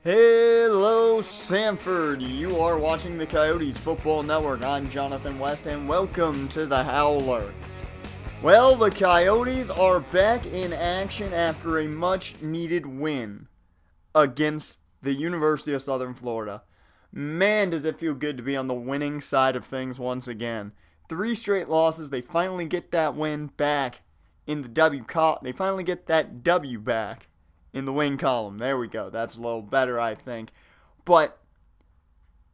Hello, Sanford. You are watching the Coyotes Football Network. I'm Jonathan West, and welcome to the Howler. Well, the Coyotes are back in action after a much-needed win against the University of Southern Florida. Man, does it feel good to be on the winning side of things once again. 3 straight losses. They finally get that win back in the W column. They finally get that W back in the win column. There we go. That's a little better, I think. But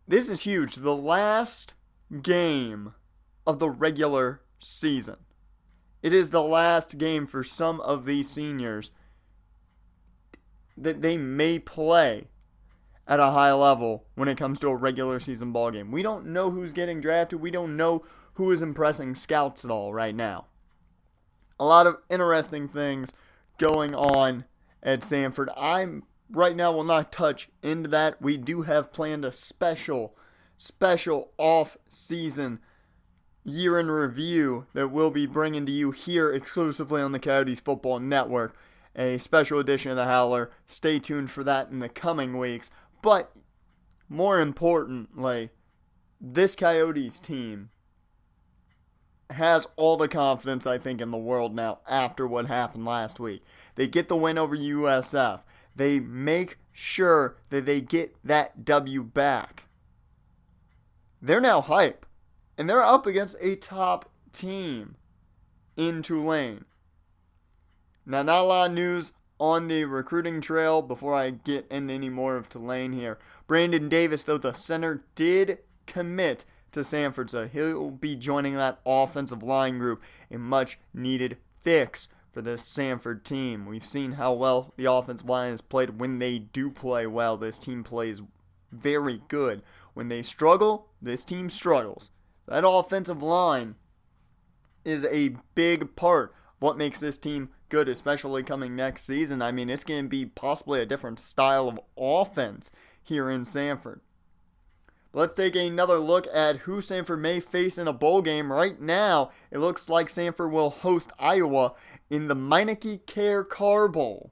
this is huge. The last game of the regular season. It is the last game for some of these seniors that they may play at a high level when it comes to a regular season ball game. We don't know who's getting drafted. We don't know who is impressing scouts at all right now. A lot of interesting things going on at Sanford. I right now will not touch into that. We do have planned a special off-season year in review that we'll be bringing to you here exclusively on the Coyotes Football Network. A special edition of the Howler. Stay tuned for that in the coming weeks. But more importantly, this Coyotes team has all the confidence, I think, in the world now after what happened last week. They get the win over USF. They make sure that they get that W back. They're now hype. And they're up against a top team in Tulane. Now, not a lot of news on the recruiting trail before I get into any more of Tulane here. Brandon Davis, though, the center, did commit to Sanford, so he'll be joining that offensive line group, a much-needed fix for this Sanford team. We've seen how well the offensive line has played. When they do play well, this team plays very good. When they struggle, this team struggles. That offensive line is a big part of what makes this team good, especially coming next season. I mean, it's going to be possibly a different style of offense here in Sanford. Let's take another look at who Sanford may face in a bowl game. Right now, it looks like Sanford will host Iowa in the Meineke Care Car Bowl.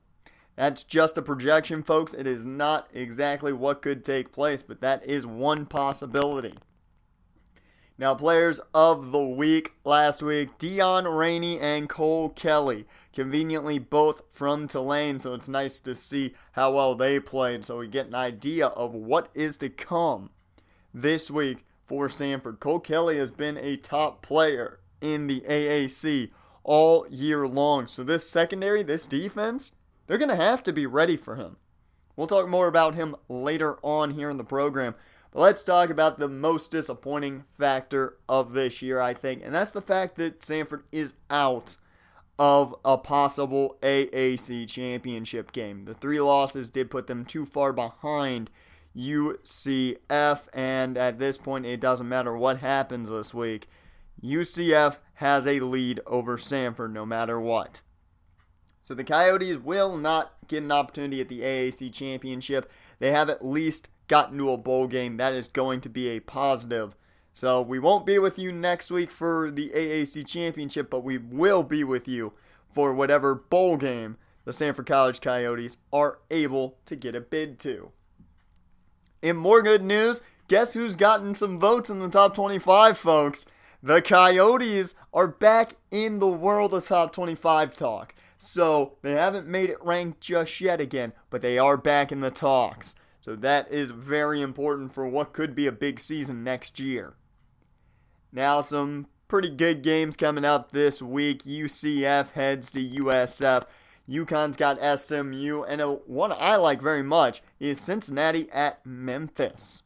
That's just a projection, folks. It is not exactly what could take place, but that is one possibility. Now, players of the week last week, Dion Rainey and Cole Kelly. Conveniently both from Tulane, so it's nice to see how well they played so we get an idea of what is to come this week for Sanford. Cole Kelly has been a top player in the AAC all year long. So this secondary, this defense, they're going to have to be ready for him. We'll talk more about him later on here in the program. But let's talk about the most disappointing factor of this year, I think. And that's the fact that Sanford is out of a possible AAC championship game. The 3 losses did put them too far behind UCF, and at this point it doesn't matter what happens this week. UCF has a lead over Sanford no matter what. So the Coyotes will not get an opportunity at the AAC championship. They have at least gotten to a bowl game. That is going to be a positive. So we won't be with you next week for the AAC championship, but we will be with you for whatever bowl game the Sanford College Coyotes are able to get a bid to. In more good news, guess who's gotten some votes in the top 25, folks? The Coyotes are back in the world of top 25 talk. So they haven't made it ranked just yet again, but they are back in the talks. So that is very important for what could be a big season next year. Now some pretty good games coming up this week. UCF heads to USF. UConn's got SMU, and one I like very much is Cincinnati at Memphis.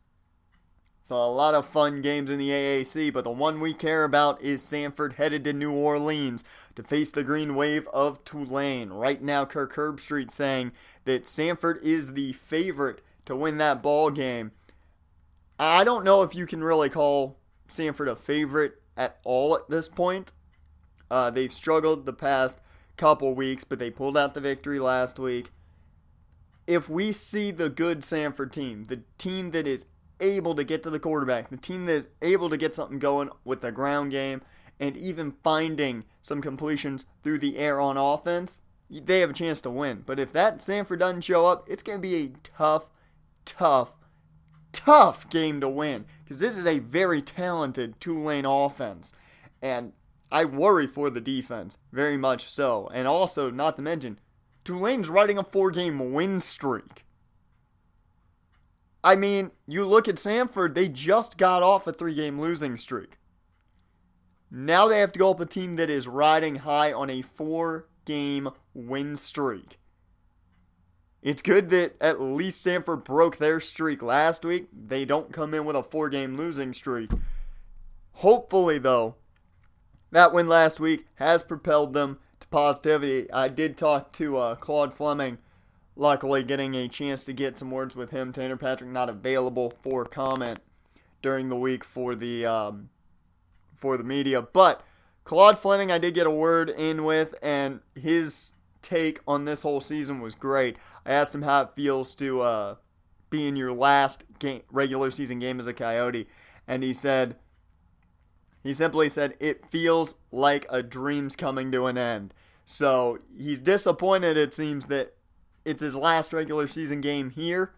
So a lot of fun games in the AAC, but the one we care about is Sanford headed to New Orleans to face the Green Wave of Tulane. Right now, Kirk Herbstreit saying that Sanford is the favorite to win that ball game. I don't know if you can really call Sanford a favorite at all at this point. They've struggled the past couple weeks, but they pulled out the victory last week. If we see the good Sanford team, the team that is able to get to the quarterback, the team that is able to get something going with the ground game, and even finding some completions through the air on offense, they have a chance to win. But if that Sanford doesn't show up, it's going to be a tough tough game to win, because this is a very talented Tulane offense, and I worry for the defense, very much so. And also, not to mention, Tulane's riding a 4-game win streak. I mean, you look at Sanford, they just got off a 3-game losing streak. Now they have to go up a team that is riding high on a 4-game win streak. It's good that at least Sanford broke their streak last week. They don't come in with a 4-game losing streak. Hopefully, though, that win last week has propelled them to positivity. I did talk to Claude Fleming, luckily getting a chance to get some words with him. Tanner Patrick not available for comment during the week for the media. But Claude Fleming I did get a word in with, and his take on this whole season was great. I asked him how it feels to be in your last regular season game as a Coyote, and he simply said, it feels like a dream's coming to an end. So he's disappointed, it seems, that it's his last regular season game here.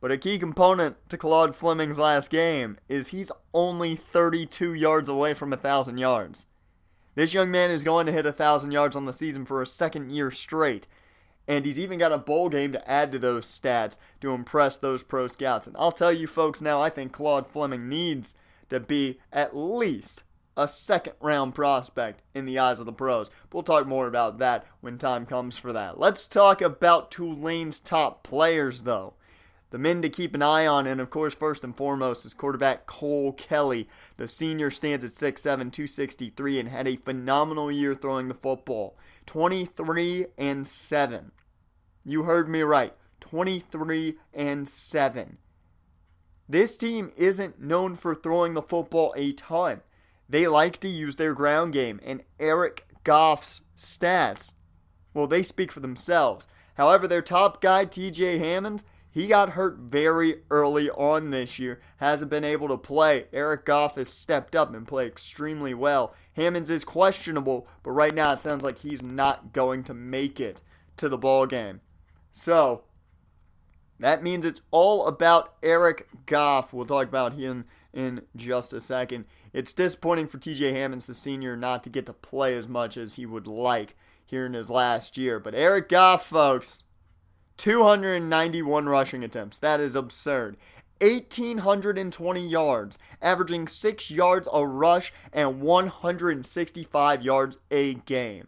But a key component to Claude Fleming's last game is he's only 32 yards away from 1,000 yards. This young man is going to hit 1,000 yards on the season for a second year straight. And he's even got a bowl game to add to those stats to impress those pro scouts. And I'll tell you folks now, I think Claude Fleming needs to be at least a second-round prospect in the eyes of the pros. We'll talk more about that when time comes for that. Let's talk about Tulane's top players, though. The men to keep an eye on, and of course, first and foremost, is quarterback Cole Kelly. The senior stands at 6'7", 263, and had a phenomenal year throwing the football. 23-7. You heard me right. 23-7. This team isn't known for throwing the football a ton. They like to use their ground game, and Eric Goff's stats, well, they speak for themselves. However, their top guy, TJ Hammond, he got hurt very early on this year, hasn't been able to play. Eric Goff has stepped up and played extremely well. Hammonds is questionable, but right now it sounds like he's not going to make it to the ball game. So, that means it's all about Eric Goff. We'll talk about him in just a second. It's disappointing for TJ Hammonds, the senior, not to get to play as much as he would like here in his last year. But Eric Goff, folks, 291 rushing attempts. That is absurd. 1,820 yards, averaging 6 yards a rush and 165 yards a game.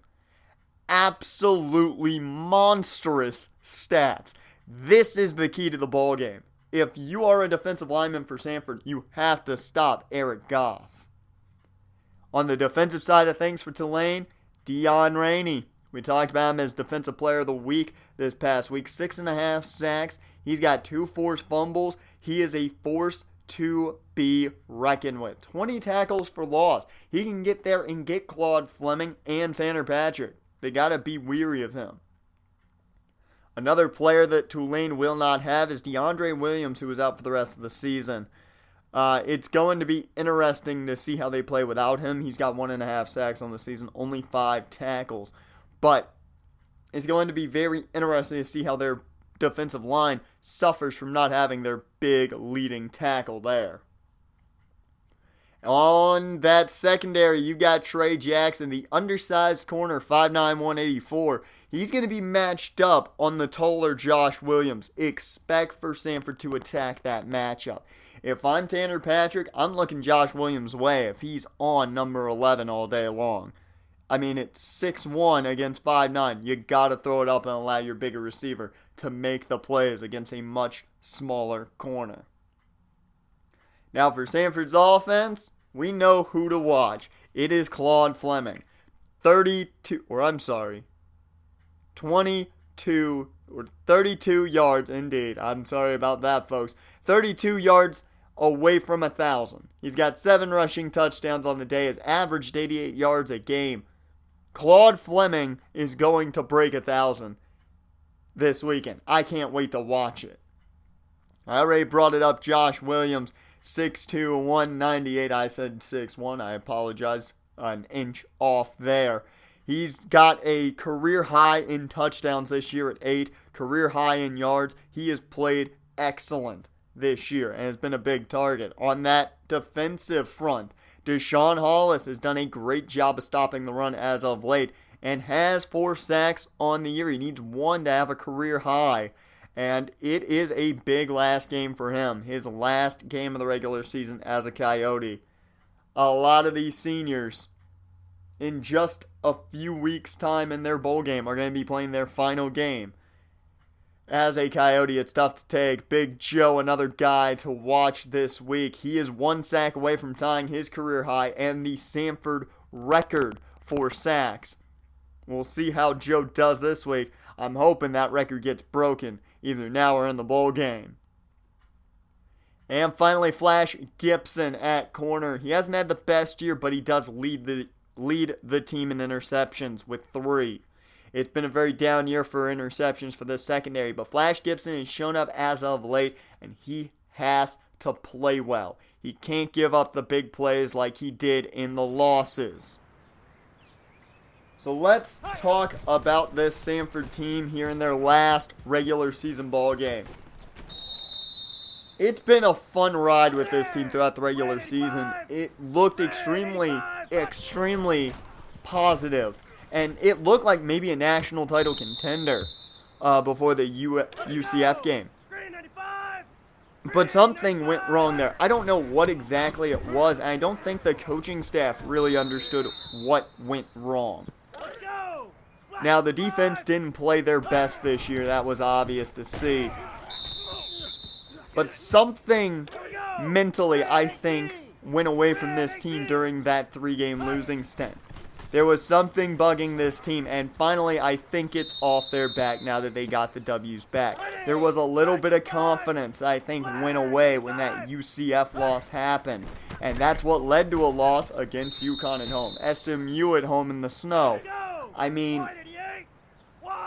Absolutely monstrous stats. This is the key to the ball game. If you are a defensive lineman for Sanford, you have to stop Eric Goff. On the defensive side of things for Tulane, Dion Rainey. We talked about him as Defensive Player of the Week this past week. 6.5 sacks. He's got 2 forced fumbles. He is a force to be reckoned with. 20 tackles for loss. He can get there and get Claude Fleming and Tanner Patrick. They got to be weary of him. Another player that Tulane will not have is DeAndre Williams, who is out for the rest of the season. It's going to be interesting to see how they play without him. He's got 1.5 sacks on the season, only 5 tackles. But it's going to be very interesting to see how their defensive line suffers from not having their big leading tackle there. On that secondary, you got Trey Jackson, the undersized corner, 5'9", 184. He's going to be matched up on the taller Josh Williams. Expect for Sanford to attack that matchup. If I'm Tanner Patrick, I'm looking Josh Williams' way if he's on number 11 all day long. I mean, it's 6'1" against 5'9". You got to throw it up and allow your bigger receiver to make the plays against a much smaller corner. Now for Sanford's offense, we know who to watch. It is Claude Fleming. 32 yards indeed. I'm sorry about that, folks. 32 yards away from 1,000. He's got 7 rushing touchdowns on the day. Has averaged 88 yards a game. Claude Fleming is going to break 1,000 this weekend. I can't wait to watch it. I already brought it up. Josh Williams, 6'2", 198. I said 6'1". I apologize. An inch off there. He's got a career high in touchdowns this year at 8. Career high in yards. He has played excellent this year and has been a big target. On that defensive front, Deshaun Hollis has done a great job of stopping the run as of late and has 4 sacks on the year. He needs 1 to have a career high, and it is a big last game for him, his last game of the regular season as a Coyote. A lot of these seniors, in just a few weeks' time in their bowl game, are going to be playing their final game. As a Coyote, it's tough to take. Big Joe, another guy to watch this week. He is 1 sack away from tying his career high and the Sanford record for sacks. We'll see how Joe does this week. I'm hoping that record gets broken either now or in the bowl game. And finally, Flash Gibson at corner. He hasn't had the best year, but he does lead the team in interceptions with 3. It's been a very down year for interceptions for the secondary, but Flash Gibson has shown up as of late, and he has to play well. He can't give up the big plays like he did in the losses. So let's talk about this Sanford team here in their last regular season ball game. It's been a fun ride with this team throughout the regular season. It looked extremely positive. And it looked like maybe a national title contender before the UCF game. But something went wrong there. I don't know what exactly it was, and I don't think the coaching staff really understood what went wrong. Now, the defense didn't play their best this year. That was obvious to see. But something mentally, I think, went away from this team during that 3-game losing stint. There was something bugging this team, and finally I think it's off their back now that they got the W's back. There was a little bit of confidence that I think went away when that UCF loss happened, and that's what led to a loss against UConn at home. SMU at home in the snow. I mean,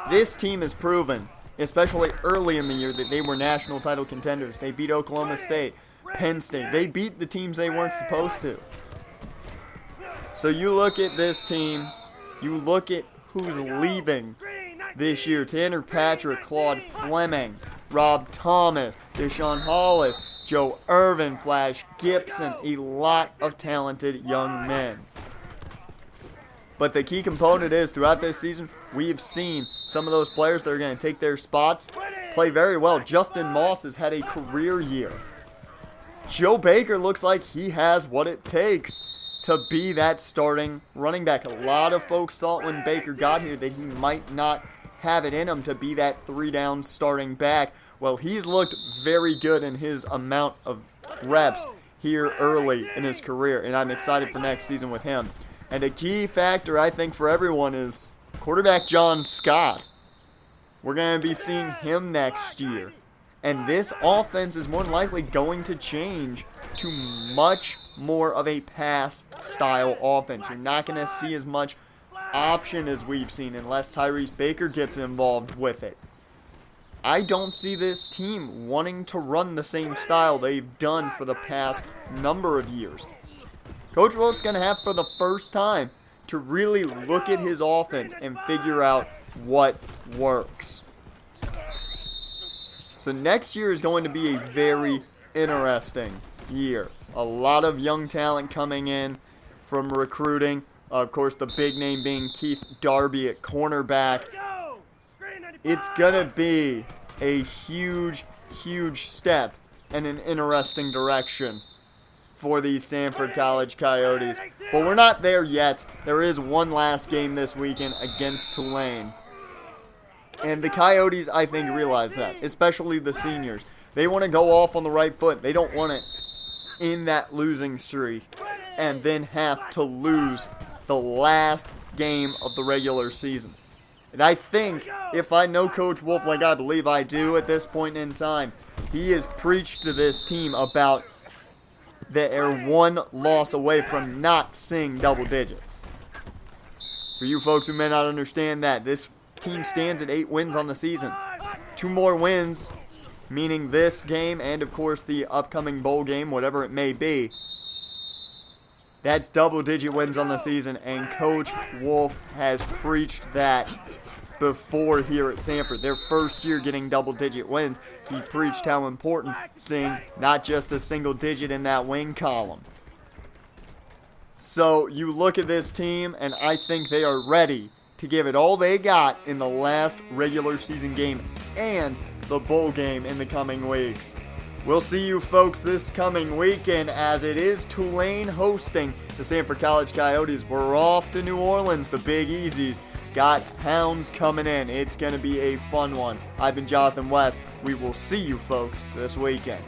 this team has proven, especially early in the year, that they were national title contenders. They beat Oklahoma State, Penn State. They beat the teams they weren't supposed to. So you look at this team, you look at who's leaving this year. Tanner Patrick, Claude Fleming, Rob Thomas, Deshaun Hollis, Joe Irvin, Flash Gibson, a lot of talented young men. But the key component is, throughout this season, we have seen some of those players that are going to take their spots play very well. Justin Moss has had a career year. Joe Baker looks like he has what it takes to be that starting running back. A lot of folks thought when Baker got here that he might not have it in him to be that 3-down starting back. Well, he's looked very good in his amount of reps here early in his career, and I'm excited for next season with him. And a key factor, I think, for everyone is quarterback John Scott. We're going to be seeing him next year. And this offense is more than likely going to change to much more of a pass-style offense. You're not going to see as much option as we've seen unless Tyrese Baker gets involved with it. I don't see this team wanting to run the same style they've done for the past number of years. Coach Wolf's going to have, for the first time, to really look at his offense and figure out what works. So next year is going to be a very interesting year. A lot of young talent coming in from recruiting. Of course, the big name being Keith Darby at cornerback. It's going to be a huge step in an interesting direction for these Sanford College Coyotes. But we're not there yet. There is one last game this weekend against Tulane. And the Coyotes, I think, realize that, especially the seniors. They want to go off on the right foot. They don't want it in that losing streak and then have to lose the last game of the regular season. And I think, if I know Coach Wolf like I believe I do at this point in time, he has preached to this team about that they're one loss away from not seeing double digits. For you folks who may not understand that, this team stands at 8 wins on the season. 2 more wins, meaning this game and, of course, the upcoming bowl game, whatever it may be. That's double-digit wins on the season, and Coach Wolf has preached that before here at Sanford. Their first year getting double-digit wins. He preached how important seeing not just a single digit in that win column. So you look at this team, and I think they are ready to give it all they got in the last regular season game and the bowl game in the coming weeks. We'll see you folks this coming weekend as it is Tulane hosting the Sanford College Coyotes. We're off to New Orleans, the Big Easies. Got Hounds coming in. It's going to be a fun one. I've been Jonathan West. We will see you folks this weekend.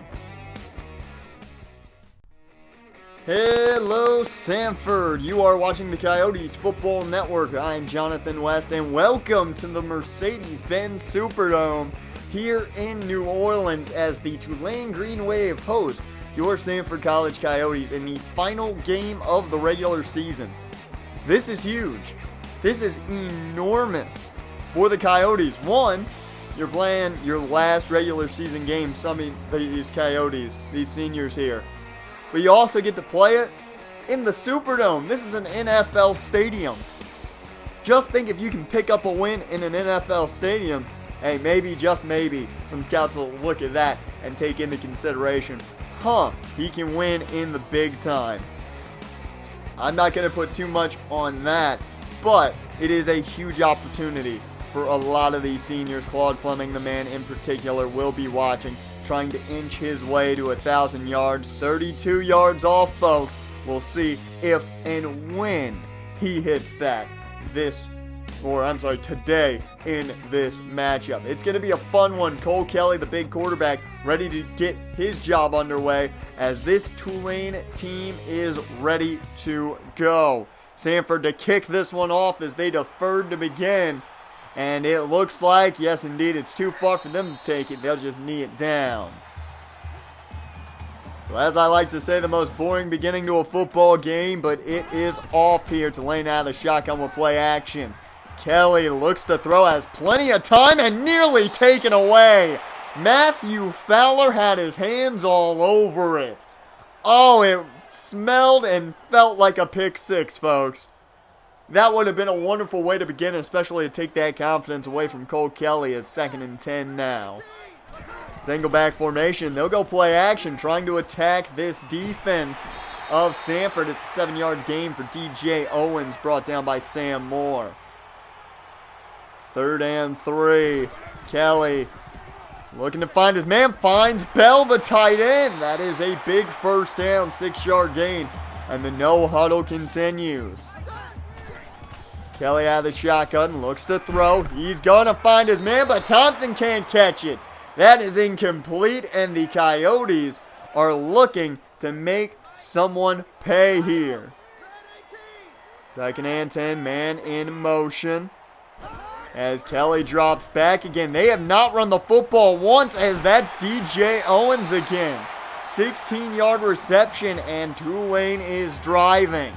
Hello, Sanford. You are watching the Coyotes Football Network. I'm Jonathan West, and welcome to the Mercedes-Benz Superdome here in New Orleans as the Tulane Green Wave host your Sanford College Coyotes in the final game of the regular season. This is huge. This is enormous for the Coyotes. One, you're playing your last regular season game, some of these Coyotes, these seniors here. But you also get to play it in the Superdome. This is an NFL stadium. Just think if you can pick up a win in an NFL stadium, hey, maybe, just maybe, some scouts will look at that and take into consideration, he can win in the big time. I'm not going to put too much on that, but it is a huge opportunity for a lot of these seniors. Claude Fleming, the man in particular, will be watching, trying to inch his way to 1,000 yards. 32 yards off, folks. We'll see if and when he hits that today in this matchup. It's going to be a fun one. Cole Kelly, the big quarterback, ready to get his job underway as this Tulane team is ready to go. Sanford to kick this one off as they deferred to begin. And it looks like, yes indeed, it's too far for them to take it. They'll just knee it down. So as I like to say, the most boring beginning to a football game, but it is off here. Tulane out of the shotgun will play action. Kelly looks to throw, has plenty of time, and nearly taken away. Matthew Fowler had his hands all over it. Oh, it smelled and felt like a pick six, folks. That would have been a wonderful way to begin, especially to take that confidence away from Cole Kelly as 2nd and 10 now. Single back formation. They'll go play action, trying to attack this defense of Sanford. It's a 7-yard gain for DJ Owens, brought down by Sam Moore. 3rd and 3. Kelly looking to find his man. Finds Bell, the tight end. That is a big first down, 6-yard gain. And the no huddle continues. Kelly out of the shotgun, looks to throw. He's going to find his man, but Thompson can't catch it. That is incomplete, and the Coyotes are looking to make someone pay here. 2nd and 10, man in motion. As Kelly drops back again. They have not run the football once, as that's DJ Owens again. 16-yard reception, and Tulane is driving.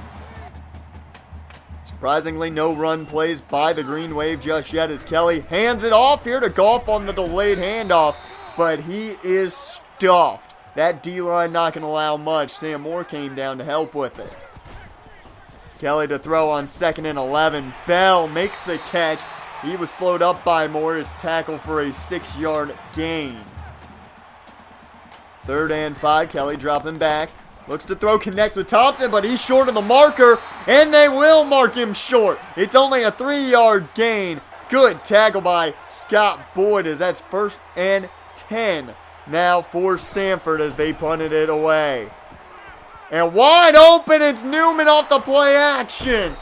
Surprisingly, no run plays by the Green Wave just yet as Kelly hands it off here to Goff on the delayed handoff, but he is stuffed. That D-line not going to allow much. Sam Moore came down to help with it. It's Kelly to throw on 2nd and 11. Bell makes the catch. He was slowed up by Moore. It's tackled for a 6-yard gain. 3rd and 5. Kelly dropping back. Looks to throw, connects with Thompson, but he's short of the marker, and they will mark him short. It's only a 3-yard gain. Good tackle by Scott Boyd as that's 1st and 10 now for Sanford as they punted it away. And wide open, it's Newman off the play action.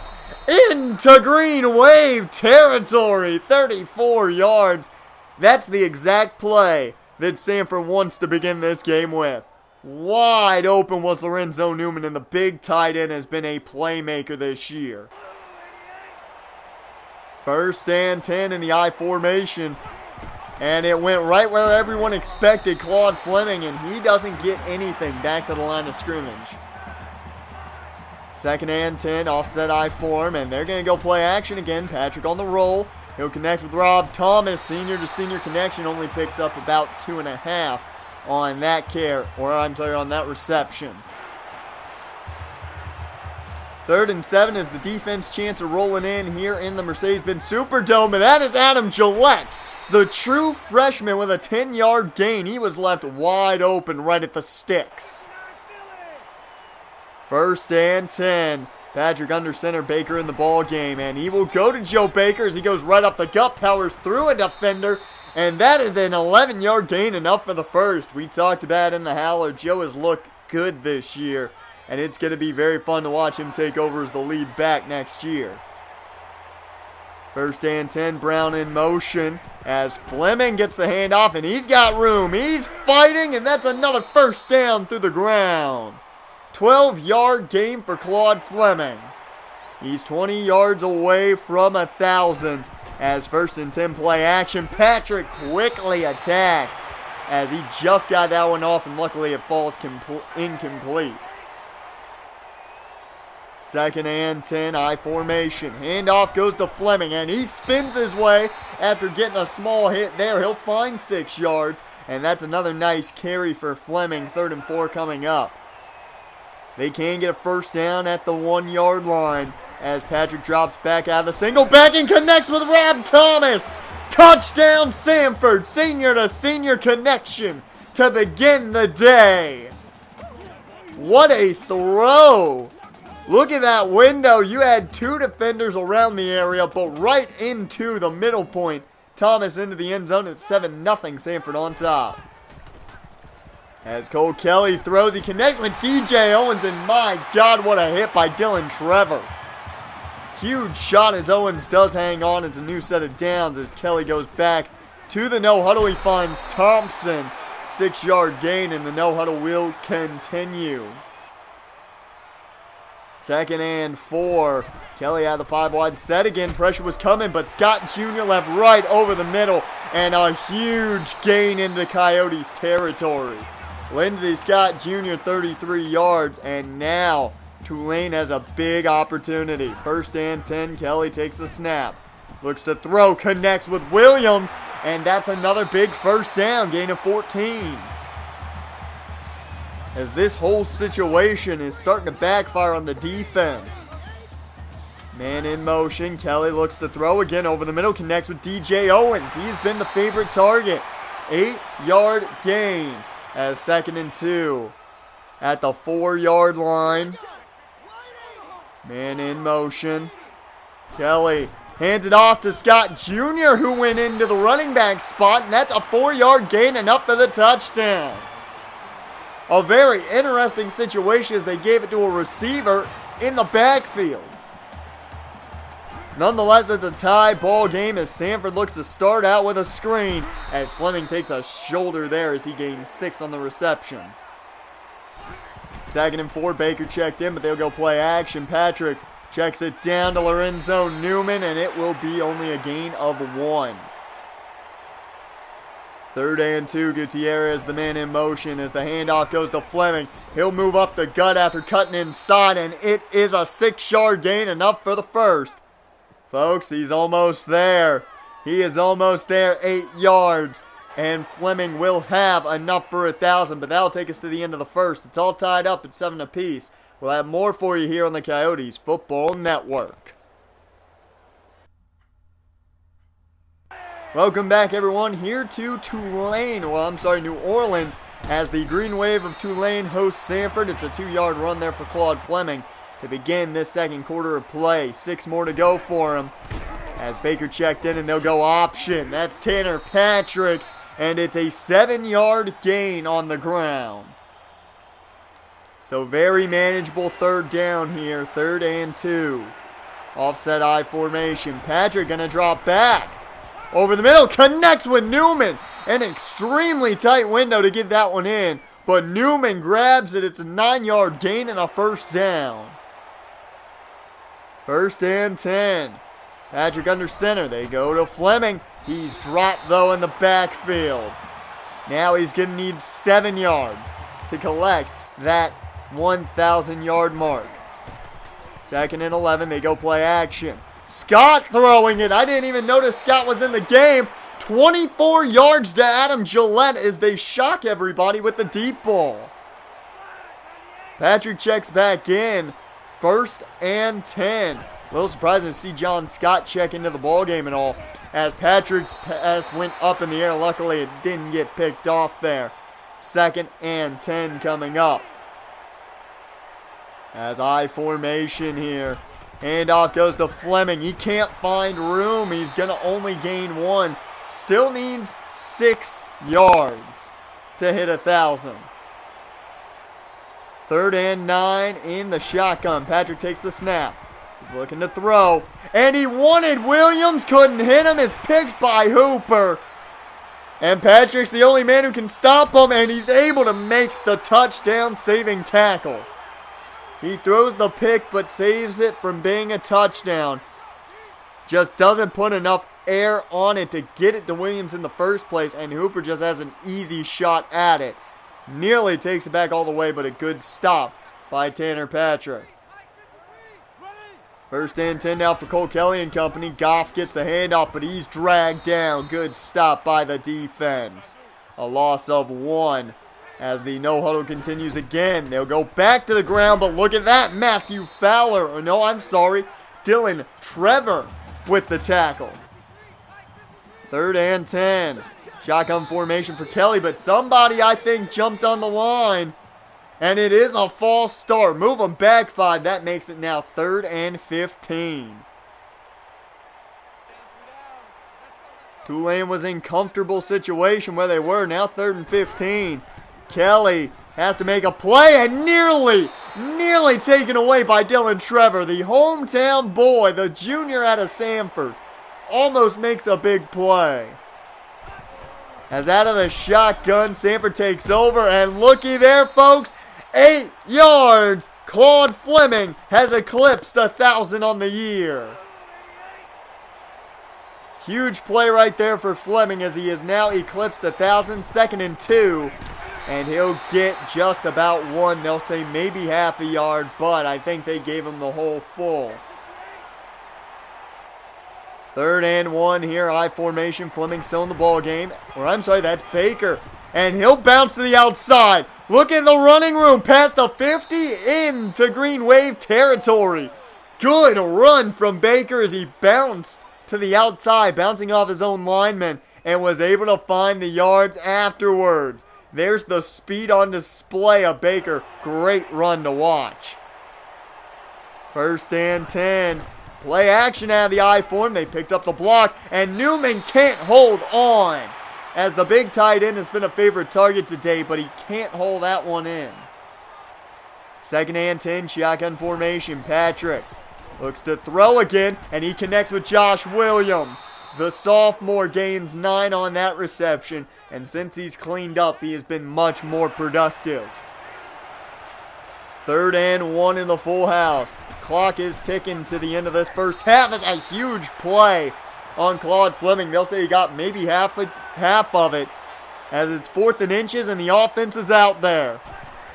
Into Green Wave territory, 34 yards. That's the exact play that Sanford wants to begin this game with. Wide open was Lorenzo Newman, and the big tight end has been a playmaker this year. 1st and 10 in the I formation. And it went right where everyone expected, Claude Fleming, and he doesn't get anything back to the line of scrimmage. 2nd and 10, offset I form, and they're going to go play action again. Patrick on the roll. He'll connect with Rob Thomas. Senior to senior connection, only picks up about 2.5. on that on that reception. 3rd and 7 as the defense chance of rolling in here in the Mercedes-Benz Superdome. And that is Adam Gillette, the true freshman, with a 10-yard gain. He was left wide open right at the sticks. 1st and 10. Patrick under center, Baker in the ball game, and he will go to Joe Baker as he goes right up the gut, powers through a defender, and that is an 11-yard gain, enough for the first. We talked about in the Howler, Joe has looked good this year, and it's going to be very fun to watch him take over as the lead back next year. 1st and 10, Brown in motion as Fleming gets the handoff, and he's got room. He's fighting, and that's another first down through the ground. 12-yard gain for Claude Fleming. He's 20 yards away from 1,000 as 1st and 10 play action. Patrick quickly attacked as he just got that one off, and luckily it falls incomplete. 2nd and 10, I formation. Handoff goes to Fleming, and he spins his way after getting a small hit there. He'll find 6 yards, and that's another nice carry for Fleming. 3rd and 4 coming up. They can get a first down at the 1-yard line as Patrick drops back out of the single back and connects with Rob Thomas. Touchdown Sanford, senior to senior connection to begin the day. What a throw. Look at that window. You had 2 defenders around the area, but right into the middle point. Thomas into the end zone at 7-0, Sanford on top. As Cole Kelly throws, he connects with DJ Owens, and my God, what a hit by Dylan Trevor. Huge shot as Owens does hang on. It's a new set of downs as Kelly goes back to the no-huddle. He finds Thompson. 6-yard gain, and the no-huddle will continue. 2nd and 4. Kelly had the 5-wide set again. Pressure was coming, but Scott Jr. left right over the middle, and a huge gain into Coyotes territory. Lindsey Scott Jr. 33 yards, and now Tulane has a big opportunity. 1st and 10, Kelly takes the snap. Looks to throw, connects with Williams, and that's another big first down, gain of 14. As this whole situation is starting to backfire on the defense. Man in motion, Kelly looks to throw again over the middle, connects with DJ Owens. He's been the favorite target. 8-yard gain. As 2nd and 2 at the 4-yard line. Man in motion. Kelly hands it off to Scott Jr., who went into the running back spot, and that's a 4-yard gain and up for the touchdown. A very interesting situation as they gave it to a receiver in the backfield. Nonetheless, it's a tie ball game as Sanford looks to start out with a screen as Fleming takes a shoulder there as he gains 6 on the reception. 2nd and 4, Baker checked in, but they'll go play action. Patrick checks it down to Lorenzo Newman, and it will be only a gain of 1. 3rd and 2, Gutierrez, the man in motion as the handoff goes to Fleming. He'll move up the gut after cutting inside, and it is a 6-yard gain, enough for the first. Folks, he's almost there. He is almost there, 8 yards. And Fleming will have enough for 1,000, but that'll take us to the end of the first. It's all tied up at 7 apiece. We'll have more for you here on the Coyotes Football Network. Welcome back, everyone, here to New Orleans, as the Green Wave of Tulane hosts Sanford. It's a 2-yard run there for Claude Fleming to begin this second quarter of play. 6 more to go for him as Baker checked in, and they'll go option. That's Tanner Patrick, and it's a 7-yard gain on the ground. So very manageable 3rd down here, 3rd and 2. Offset I formation. Patrick gonna drop back. Over the middle, connects with Newman. An extremely tight window to get that one in, but Newman grabs it. It's a 9-yard gain and a first down. 1st and 10. Patrick under center. They go to Fleming. He's dropped, though, in the backfield. Now he's going to need 7 yards to collect that 1,000-yard mark. 2nd and 11. They go play action. Scott throwing it. I didn't even notice Scott was in the game. 24 yards to Adam Gillette as they shock everybody with the deep ball. Patrick checks back in. 1st and 10. A little surprising to see John Scott check into the ballgame and all, as Patrick's pass went up in the air. Luckily, it didn't get picked off there. 2nd and 10 coming up. As I formation here. Handoff goes to Fleming. He can't find room. He's going to only gain 1. Still needs 6 yards to hit 1,000. 3rd and 9 in the shotgun. Patrick takes the snap. He's looking to throw. And he wanted Williams. Couldn't hit him. It's picked by Hooper. And Patrick's the only man who can stop him. And he's able to make the touchdown saving tackle. He throws the pick but saves it from being a touchdown. Just doesn't put enough air on it to get it to Williams in the first place. And Hooper just has an easy shot at it. Nearly takes it back all the way, but a good stop by Tanner Patrick. 1st and 10 now for Cole Kelly and company. Goff gets the handoff, but he's dragged down. Good stop by the defense. A loss of 1 as the no-huddle continues again. They'll go back to the ground, but look at that. Matthew Fowler, or no, I'm sorry, Dylan Trevor with the tackle. 3rd and 10. Shotgun formation for Kelly, but somebody, I think, jumped on the line. And it is a false start. Move them back 5. That makes it now 3rd and 15. Tulane was in comfortable situation where they were. Now 3rd and 15. Kelly has to make a play and nearly taken away by Dylan Trevor. The hometown boy, the junior out of Sanford, almost makes a big play. As out of the shotgun, Sanford takes over, and looky there, folks, 8 yards. Claude Fleming has eclipsed 1,000 on the year. Huge play right there for Fleming as he has now eclipsed 1,000. 2nd and 2, and he'll get just about 1. They'll say maybe half a yard, but I think they gave him the whole full. 3rd and 1 here, I formation. Fleming still in the ball game. Or I'm sorry, that's Baker. And he'll bounce to the outside. Look at the running room past the 50 into Green Wave territory. Good run from Baker as he bounced to the outside, bouncing off his own lineman, and was able to find the yards afterwards. There's the speed on display of Baker. Great run to watch. 1st and 10. Play action out of the I form. They picked up the block, and Newman can't hold on, as the big tight end has been a favorite target today, but he can't hold that one in. 2nd and 10, shotgun formation. Patrick looks to throw again, and he connects with Josh Williams. The sophomore gains 9 on that reception, and since he's cleaned up, he has been much more productive. 3rd and 1 in the full house. Clock is ticking to the end of this first half. It's a huge play on Claude Fleming. They'll say he got maybe half of it, as it's 4th and inches and the offense is out there.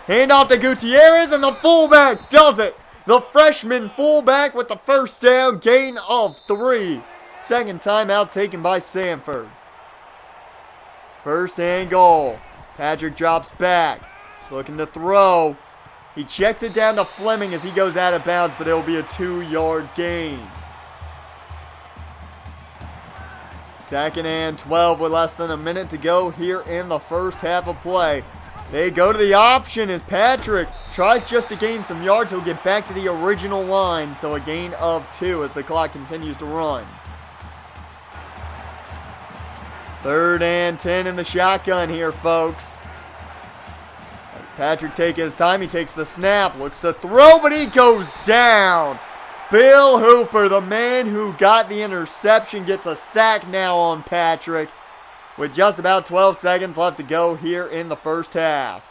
Handoff to Gutierrez, and the fullback does it. The freshman fullback with the first down, gain of 3. 2nd timeout taken by Sanford. 1st and goal. Patrick drops back. He's looking to throw. He checks it down to Fleming as he goes out of bounds, but it'll be a 2-yard gain. 2nd and 12 with less than a minute to go here in the first half of play. They go to the option as Patrick tries just to gain some yards. He'll get back to the original line, so a gain of 2 as the clock continues to run. 3rd and 10 in the shotgun here, folks. Patrick taking his time. He takes the snap, looks to throw, but he goes down. Bill Hooper, the man who got the interception, gets a sack now on Patrick with just about 12 seconds left to go here in the first half.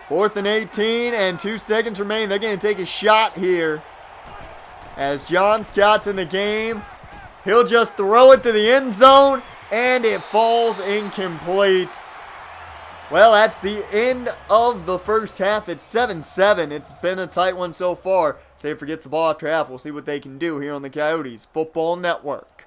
4th and 18 and 2 seconds remain. They're going to take a shot here as John Scott's in the game. He'll just throw it to the end zone, and it falls incomplete. Well, that's the end of the first half. It's 7-7. It's been a tight one so far. Sanford gets the ball after half. We'll see what they can do here on the Coyotes Football Network.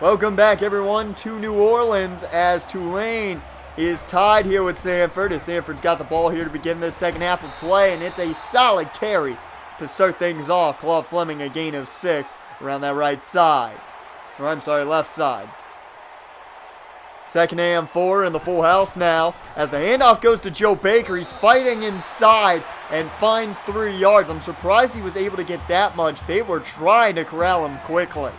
Welcome back, everyone, to New Orleans as Tulane is tied here with Sanford. As Sanford's got the ball here to begin this second half of play, and it's a solid carry to start things off. Claude Fleming, a gain of 6 around that right side. Or I'm sorry, left side. Second and 4 in the full house now as the handoff goes to Joe Baker. He's fighting inside and finds 3 yards. I'm surprised he was able to get that much. They were trying to corral him quickly.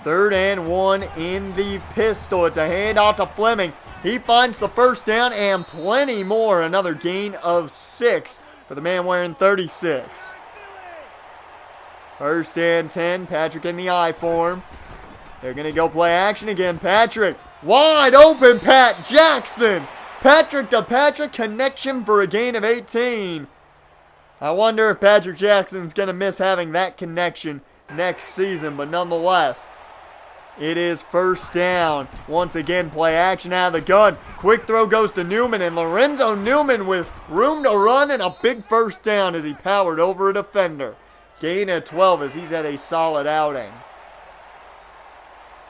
Third and 1 in the pistol. It's a handoff to Fleming. He finds the first down and plenty more. Another gain of 6 for the man wearing 36. First and 10. Patrick in the I form. They're going to go play action again. Patrick, wide open, Pat Jackson. Patrick to Patrick connection for a gain of 18. I wonder if Patrick Jackson's going to miss having that connection next season, but nonetheless, it is first down. Once again, play action out of the gun. Quick throw goes to Newman, and Lorenzo Newman with room to run and a big first down as he powered over a defender. Gain of 12 as he's had a solid outing.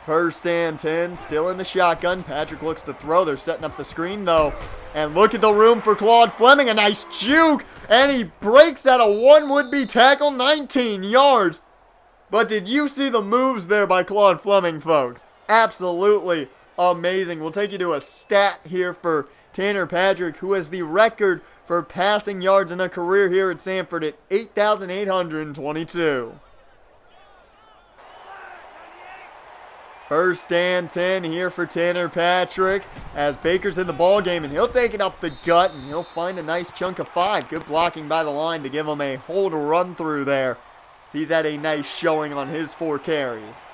First and 10, still in the shotgun. Patrick looks to throw. They're setting up the screen, though. And look at the room for Claude Fleming. A nice juke. And he breaks out of one would-be tackle, 19 yards. But did you see the moves there by Claude Fleming, folks? Absolutely amazing. We'll take you to a stat here for Tanner Patrick, who has the record for passing yards in a career here at Sanford at 8,822. First and 10 here for Tanner Patrick as Baker's in the ball game, and he'll take it up the gut and he'll find a nice chunk of 5. Good blocking by the line to give him a hole to run through there. So he's had a nice showing on his 4 carries.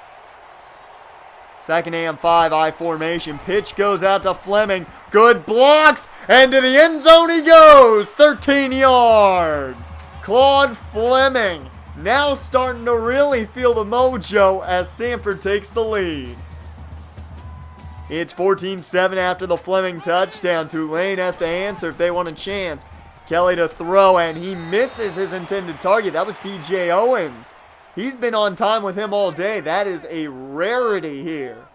Second and 5, I formation. Pitch goes out to Fleming. Good blocks, and to the end zone he goes. 13 yards. Claude Fleming now starting to really feel the mojo as Sanford takes the lead. It's 14-7 after the Fleming touchdown. Tulane has to answer if they want a chance. Kelly to throw, and he misses his intended target. That was DJ Owens. He's been on time with him all day. That is a rarity here.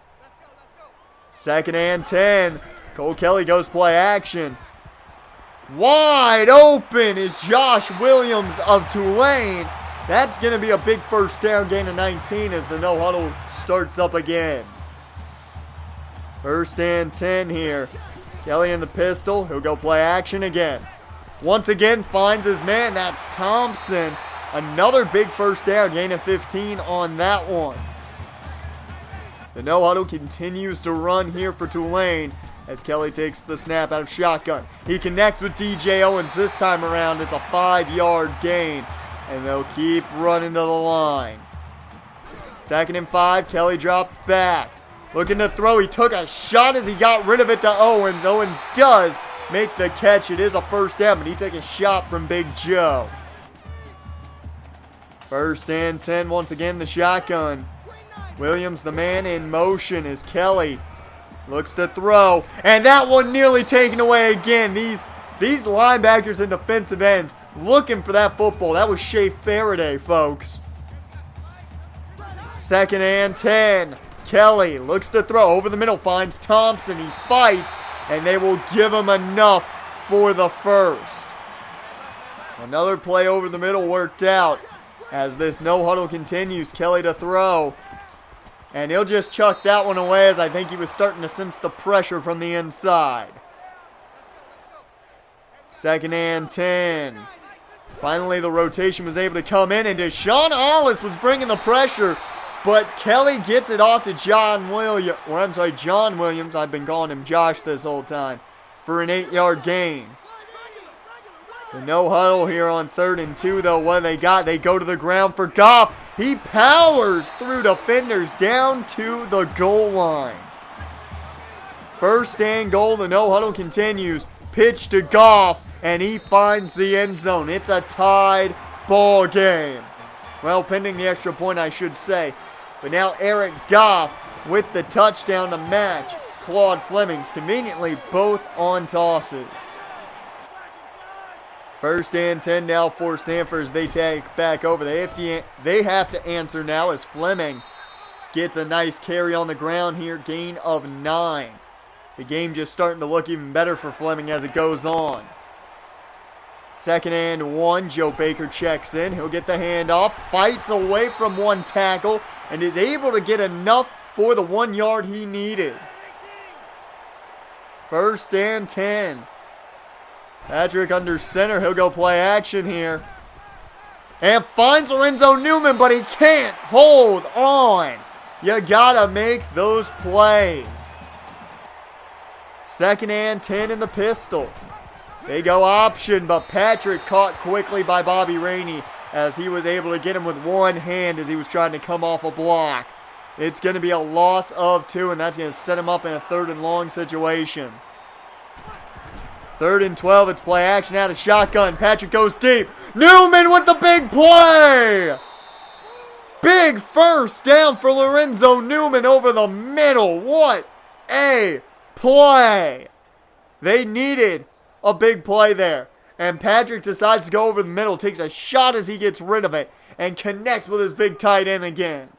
Second and 10. Cole Kelly goes play action. Wide open is Josh Williams of Tulane. That's going to be a big first down, gain of 19 as the no huddle starts up again. First and 10 here. Kelly in the pistol. He'll go play action again. Once again finds his man. That's Thompson. Another big first down, gain of 15 on that one. The no huddle continues to run here for Tulane as Kelly takes the snap out of shotgun. He connects with DJ Owens this time around. It's a 5-yard gain. And they'll keep running to the line. Second and 5, Kelly drops back. Looking to throw, he took a shot as he got rid of it to Owens. Owens does make the catch. It is a first down, but he took a shot from Big Joe. First and 10, once again the shotgun. Williams the man in motion as Kelly looks to throw. And that one nearly taken away again. These linebackers and defensive ends looking for that football. That was Shea Faraday, folks. Second and 10. Kelly looks to throw. Over the middle, finds Thompson. He fights, and they will give him enough for the first. Another play over the middle worked out as this no huddle continues. Kelly to throw. And he'll just chuck that one away as I think he was starting to sense the pressure from the inside. Second and 10. Finally, the rotation was able to come in, and Deshaun Hollis was bringing the pressure, but Kelly gets it off to John Williams. I've been calling him Josh this whole time, for an 8-yard gain. The no huddle here on 3rd and 2, though. What they got? They go to the ground for Goff. He powers through defenders down to the goal line. First and goal. The no huddle continues. Pitch to Goff, and he finds the end zone. It's a tied ball game. Well, pending the extra point, I should say. But now Eric Goff with the touchdown to match Claude Fleming's. Conveniently, both on tosses. First and 10 now for Sanford as they take back over. They have to answer now as Fleming gets a nice carry on the ground here. Gain of 9. The game just starting to look even better for Fleming as it goes on. 2nd and 1. Joe Baker checks in. He'll get the handoff. Fights away from one tackle and is able to get enough for the 1 yard he needed. 1st and 10. Patrick under center. He'll go play action here. And finds Lorenzo Newman, but he can't hold on. You gotta make those plays. 2nd and 10 in the pistol. They go option, but Patrick caught quickly by Bobby Rainey as he was able to get him with one hand as he was trying to come off a block. It's going to be a loss of 2, and that's going to set him up in a 3rd and long situation. 3rd and 12, it's play action out of shotgun. Patrick goes deep. Newman with the big play! Big first down for Lorenzo Newman over the middle. What a play! They needed a big play there. And Patrick decides to go over the middle, takes a shot as he gets rid of it, and connects with his big tight end again.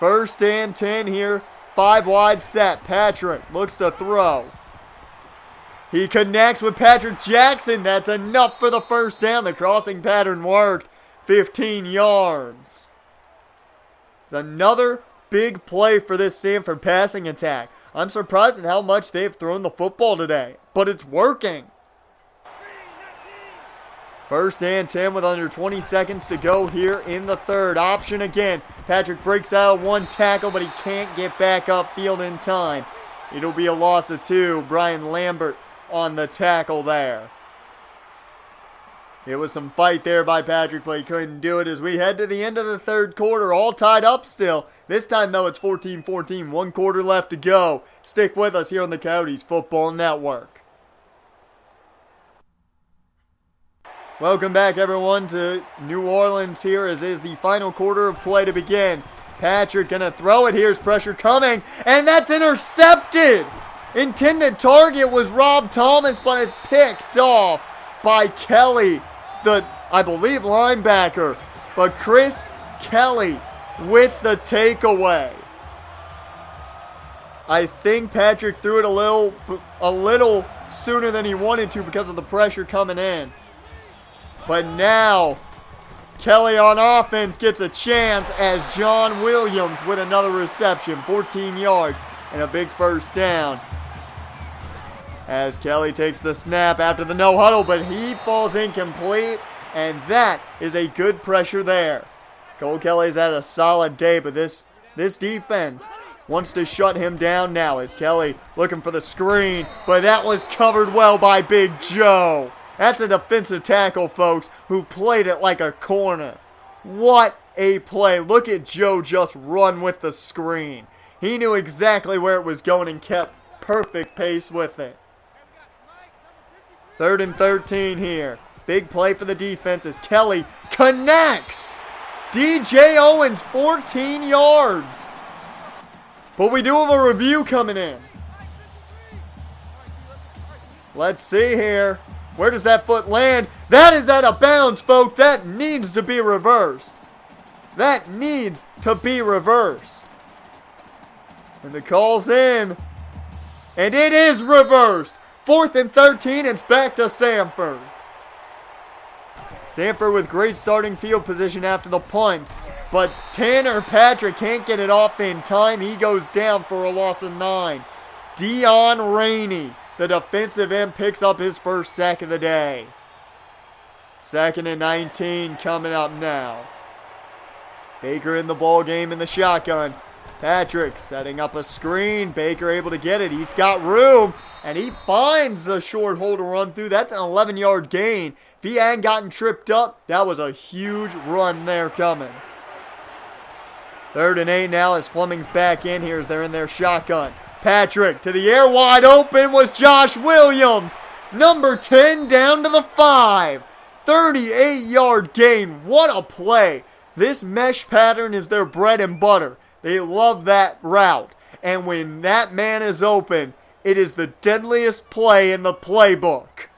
1st and 10 here. 5 wide set. Patrick looks to throw. He connects with Patrick Jackson. That's enough for the 1st down. The crossing pattern worked. 15 yards. It's another big play for this Sanford passing attack. I'm surprised at how much they've thrown the football today, but it's working. 1st and 10 with under 20 seconds to go here in the 3rd. Option again. Patrick breaks out of one tackle, but he can't get back upfield in time. It'll be a loss of 2. Brian Lambert on the tackle there. It was some fight there by Patrick, but he couldn't do it as we head to the end of the 3rd quarter. All tied up still. This time, though, it's 14-14. 1 quarter left to go. Stick with us here on the Coyotes Football Network. Welcome back, everyone, to New Orleans here as is the final quarter of play to begin. Patrick gonna throw it. Here's pressure coming, and that's intercepted. Intended target was Rob Thomas, but it's picked off by Kelly, the, I believe, linebacker. But Chris Kelly with the takeaway. I think Patrick threw it a little sooner than he wanted to because of the pressure coming in. But now, Kelly on offense gets a chance as John Williams with another reception. 14 yards and a big 1st down. As Kelly takes the snap after the no huddle, but he falls incomplete, and that is a good pressure there. Cole Kelly's had a solid day, but this defense wants to shut him down now as Kelly looking for the screen, but that was covered well by Big Joe. That's a defensive tackle, folks, who played it like a corner. What a play. Look at Joe just run with the screen. He knew exactly where it was going and kept perfect pace with it. 3rd and 13 here. Big play for the defense as Kelly connects. DJ Owens, 14 yards. But we do have a review coming in. Let's see here. Where does that foot land? That is out of bounds, folks. That needs to be reversed. That needs to be reversed. And the call's in. And it is reversed. 4th and 13, it's back to Sanford. Sanford with great starting field position after the punt. But Tanner Patrick can't get it off in time. He goes down for a loss of 9. Dion Rainey, the defensive end, picks up his 1st sack of the day. 2nd and 19 coming up now. Baker in the ball game in the shotgun. Patrick setting up a screen. Baker able to get it. He's got room. And he finds a short hole to run through. That's an 11-yard gain. If he hadn't gotten tripped up, that was a huge run there coming. 3rd and 8 now as Fleming's back in here as they're in their shotgun. Patrick to the air, wide open was Josh Williams. Number 10 down to the 5. 38-yard gain. What a play. This mesh pattern is their bread and butter. They love that route. And when that man is open, it is the deadliest play in the playbook.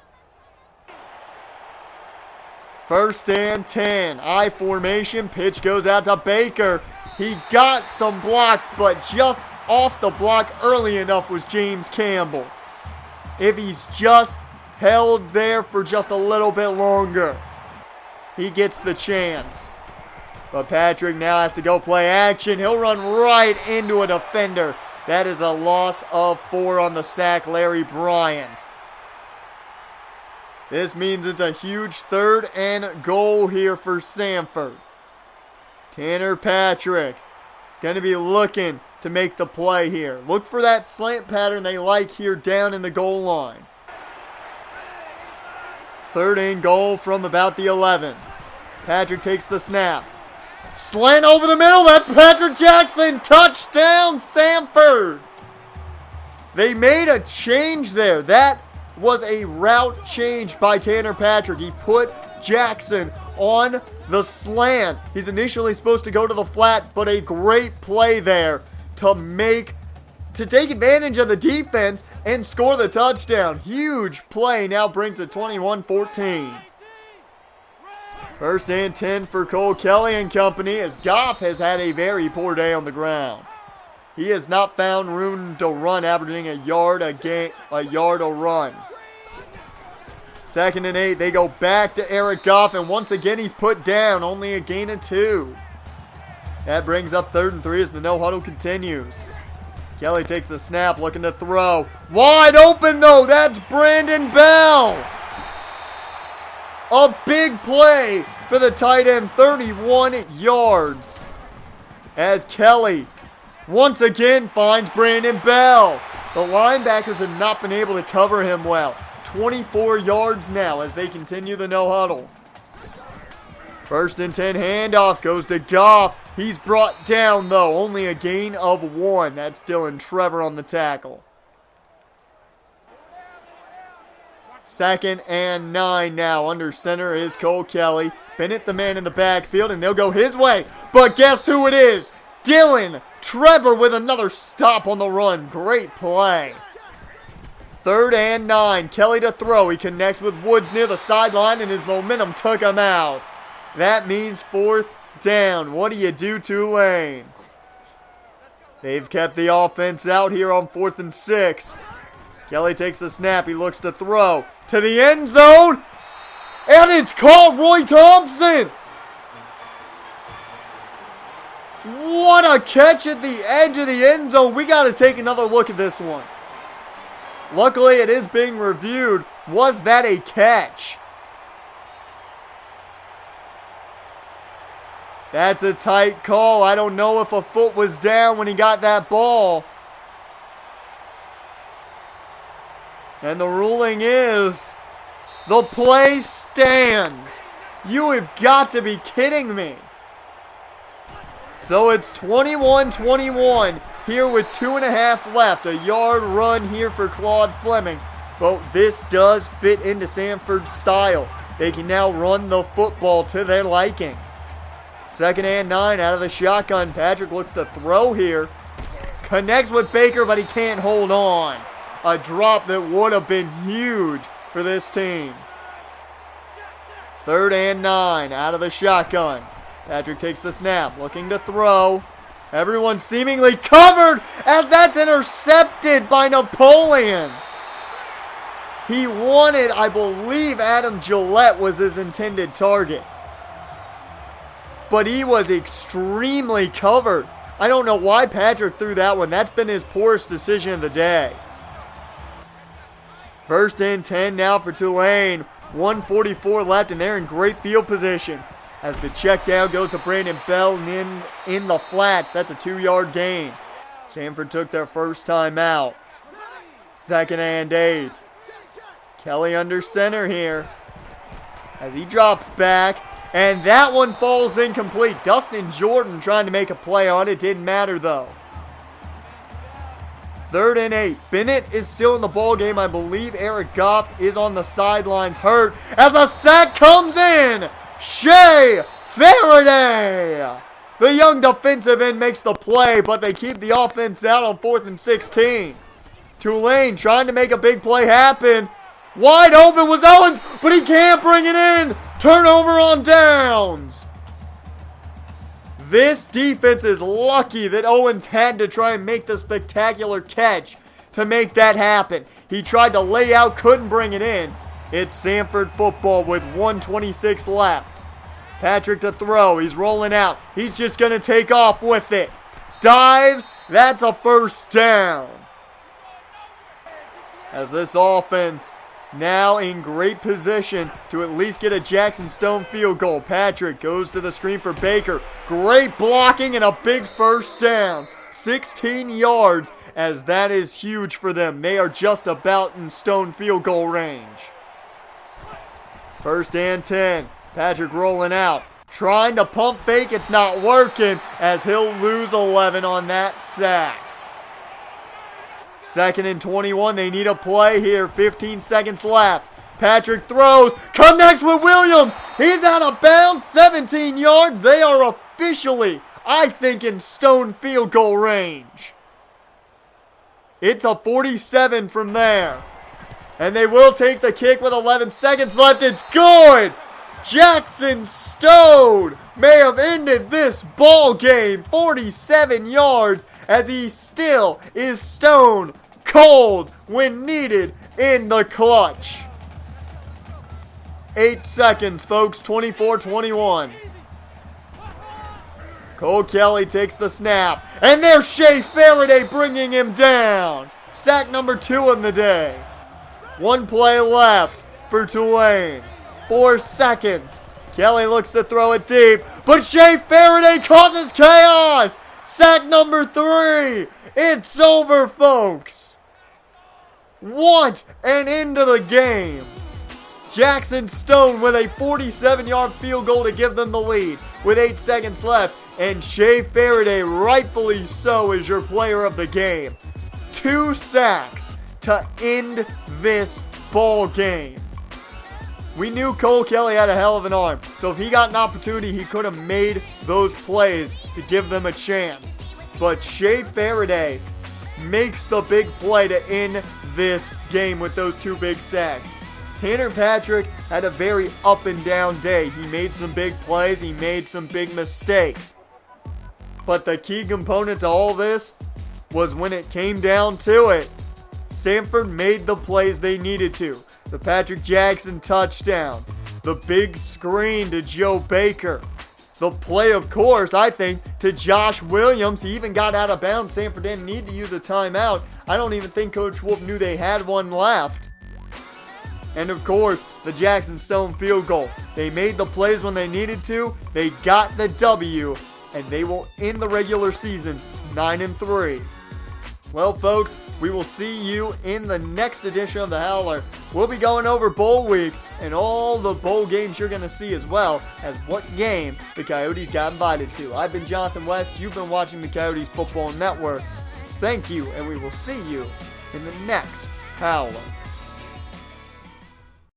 First and 10. I formation. Pitch goes out to Baker. He got some blocks, but just off the block early enough was James Campbell. If he's just held there for just a little bit longer, he gets the chance. But Patrick now has to go play action. He'll run right into a defender. That is a loss of 4 on the sack, Larry Bryant. This means it's a huge 3rd and goal here for Sanford. Tanner Patrick going to be looking to make the play here. Look for that slant pattern they like here down in the goal line. 3rd and goal from about the 11. Patrick takes the snap. Slant over the middle. That's Patrick Jackson. Touchdown, Sanford. They made a change there. That was a route change by Tanner Patrick. He put Jackson on the slant. He's initially supposed to go to the flat, but a great play there to take advantage of the defense and score the touchdown. Huge play. Now brings it 21-14. First and 10 for Cole Kelly and company, as Goff has had a very poor day on the ground. He has not found room to run, averaging a yard a run. 2nd and 8, they go back to Eric Goff, and once again he's put down, only a gain of 2. That brings up 3rd and 3 as the no-huddle continues. Kelly takes the snap, looking to throw. Wide open though, that's Brandon Bell. A big play for the tight end, 31 yards. As Kelly once again finds Brandon Bell. The linebackers have not been able to cover him well. 24 yards now as they continue the no-huddle. First and 10 handoff goes to Goff. He's brought down though, only a gain of 1. That's Dylan Trevor on the tackle. 2nd and 9 now. Under center is Cole Kelly. Bennett the man in the backfield, and they'll go his way. But guess who it is? Dylan Trevor with another stop on the run. Great play. 3rd and 9. Kelly to throw. He connects with Woods near the sideline, and his momentum took him out. That means 4th down. What do you do, Tulane? They've kept the offense out here on 4th and 6. Kelly takes the snap. He looks to throw to the end zone. And it's called Roy Thompson. What a catch at the edge of the end zone. We got to take another look at this one. Luckily, it is being reviewed. Was that a catch? That's a tight call. I don't know if a foot was down when he got that ball. And the ruling is the play stands. You have got to be kidding me. So it's 21-21 here with 2.5 left. A yard run here for Claude Fleming. But this does fit into Sanford's style. They can now run the football to their liking. 2nd and 9 out of the shotgun. Patrick looks to throw here. Connects with Baker, but he can't hold on. A drop that would have been huge for this team. 3rd and 9 out of the shotgun. Patrick takes the snap, looking to throw. Everyone seemingly covered as that's intercepted by Napoleon. He wanted, I believe, Adam Gillette was his intended target. But he was extremely covered. I don't know why Patrick threw that one. That's been his poorest decision of the day. 1st and 10 now for Tulane. 1:44 left, and they're in great field position. As the check down goes to Brandon Bell and in the flats. That's a 2-yard gain. Sanford took their first time out. 2nd and 8. Kelly under center here. As he drops back. And that one falls incomplete. Dustin Jordan trying to make a play on it. Didn't matter though. 3rd and 8. Bennett is still in the ball game. I believe Eric Goff is on the sidelines hurt. As a sack comes in. Shea Faraday. The young defensive end makes the play, but they keep the offense out on 4th and 16. Tulane trying to make a big play happen. Wide open was Owens, but he can't bring it in. Turnover on downs. This defense is lucky that Owens had to try and make the spectacular catch to make that happen. He tried to lay out, couldn't bring it in. It's Sanford football with 1:26 left. Patrick to throw. He's rolling out. He's just going to take off with it. Dives. That's a first down. As this offense now in great position to at least get a Jackson Stone field goal. Patrick goes to the screen for Baker. Great blocking and a big first down. 16 yards, as that is huge for them. They are just about in Stone field goal range. First and 10. Patrick rolling out. Trying to pump fake. It's not working, as he'll lose 11 on that sack. Second and 21. They need a play here. 15 seconds left. Patrick throws. Connects with Williams. He's out of bounds. 17 yards. They are officially, I think, in Stone field goal range. It's a 47 from there. And they will take the kick with 11 seconds left. It's good. Jackson Stone may have ended this ball game. 47 yards, as he still is stone cold when needed in the clutch. 8 seconds, folks. 24-21. Cole Kelly takes the snap. And there's Shea Faraday bringing him down. Sack number 2 in the day. 1 play left for Tulane. 4 seconds. Kelly looks to throw it deep, but Shea Faraday causes chaos. Sack number 3. It's over, folks. What an end to the game. Jackson Stone with a 47-yard field goal to give them the lead with 8 seconds left. And Shea Faraday, rightfully so, is your player of the game. 2 sacks to end this ball game. We knew Cole Kelly had a hell of an arm, so if he got an opportunity, he could have made those plays to give them a chance. But Shea Faraday makes the big play to end this game with those 2 big sacks. Tanner Patrick had a very up and down day. He made some big plays, he made some big mistakes. But the key component to all this was when it came down to it, Sanford made the plays they needed to. The Patrick Jackson touchdown. The big screen to Joe Baker. The play, of course, I think, to Josh Williams. He even got out of bounds. Sanford didn't need to use a timeout. I don't even think Coach Wolf knew they had one left. And, of course, the Jackson Stone field goal. They made the plays when they needed to. They got the W. And they will end the regular season 9-3. Well, folks, we will see you in the next edition of the Howler. We'll be going over bowl week and all the bowl games you're going to see, as well as what game the Coyotes got invited to. I've been Jonathan West. You've been watching the Coyotes Football Network. Thank you, and we will see you in the next Howler.